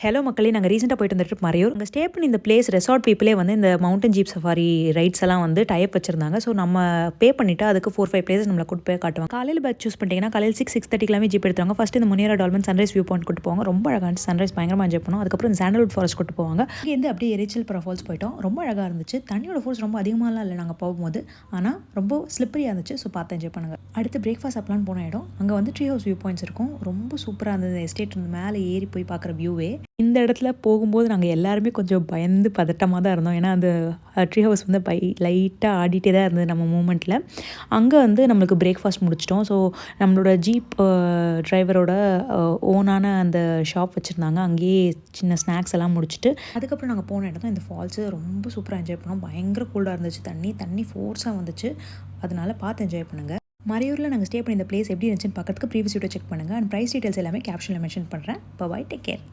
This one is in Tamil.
ஹலோ மக்களே, நாங்கள் ரீசெண்டாக போயிட்டு வந்த ட்ரிப் மறையூர். அங்கே ஸ்டே பண்ணி இந்த பிளேஸ் ரெசார்ட் பீப்புளே வந்து இந்த மவுண்டன் ஜீப் சஃபாரி ரைட்ஸ் எல்லாம் வந்து டைப் வச்சிருந்தாங்க. ஸோ நம்ம பே பண்ணிவிட்டு அதுக்கு 4-5 பிளேஸ் நம்மளை கூட்டு போய் காட்டுவாங்க. காலையில் பேட்ச் சூஸ் பண்ணிட்டீங்கன்னா காலையில் 6:30 ஜீப் எடுத்தாங்க. ஃபஸ்ட்டு இந்த முனியரா டால்மன் சன்ரைஸ் வியூ பாயிண்ட் கூட்டு போவாங்க. ரொம்ப அழகான சன்ரைஸ் பயங்கரமாக என்ஜாய் பண்ணுவோம். அதுக்கப்புறம் இந்த சாண்டல்வுட் ஃபாரஸ்ட் கூட்டு போவாங்க. இங்கேருந்து அப்படியே எரிச்சல்புரா ஃபால்ஸ் போயிட்டோம். ரொம்ப அழகாக இருந்துச்சு. தண்ணியோட ஃபோர்ஸ் ரொம்ப அதிகமாகலாம் இல்லை நாங்கள் போகும்போது, ஆனால் ரொம்ப ஸ்லிப்பரியாக இருந்துச்சு. ஸோ பார்த்து என்ஜாய் பண்ணுங்கள். அடுத்து பிரேக்ஃபாஸ்ட் சாப்பிட்லான்னு போன இடம் அங்கே வந்து ட்ரீ ஹவுஸ் வியூ பாயிண்ட்ஸ் இருக்கும். ரொம்ப சூப்பராக இருந்தது. எஸ்டேட் மேலே ஏறி போய் பார்க்குற வியூவே. இந்த இடத்துல போகும்போது நாங்கள் எல்லாருமே கொஞ்சம் பயந்து பதட்டமாக தான் இருந்தோம். ஏன்னா அந்த ட்ரீ ஹவுஸ் வந்து லைட்டாக ஆடிட்டே தான் இருந்தது நம்ம மூமெண்ட்டில். அங்கே வந்து நம்மளுக்கு பிரேக்ஃபாஸ்ட் முடிச்சிட்டோம். ஸோ நம்மளோட ஜீப் டிரைவரோட ஓனான அந்த ஷாப் வச்சுருந்தாங்க. அங்கேயே சின்ன ஸ்நாக்ஸ் எல்லாம் முடிச்சுட்டு அதுக்கப்புறம் நாங்கள் போன இடம் தான் இந்த ஃபால்ஸு. ரொம்ப சூப்பராக என்ஜாய் பண்ணோம். பயங்கர கூலாக இருந்துச்சு. தண்ணி ஃபோர்ஸாக வந்துச்சு. அதனால பார்த்து என்ஜாய் பண்ணுங்கள். மறையூரில் நாங்கள் ஸ்டே பண்ணி இந்த பிளேஸ் எப்படி இருந்துச்சுன்னு பார்க்கறதுக்கு ப்ரீவியஸ் வீடியோ செக் பண்ணுங்கள். அண்ட் ப்ரைஸ் டீட்டெயில்ஸ் எல்லாமே கேப்ஷனில் மென்ஷன் பண்ணுறேன். Bye, take care.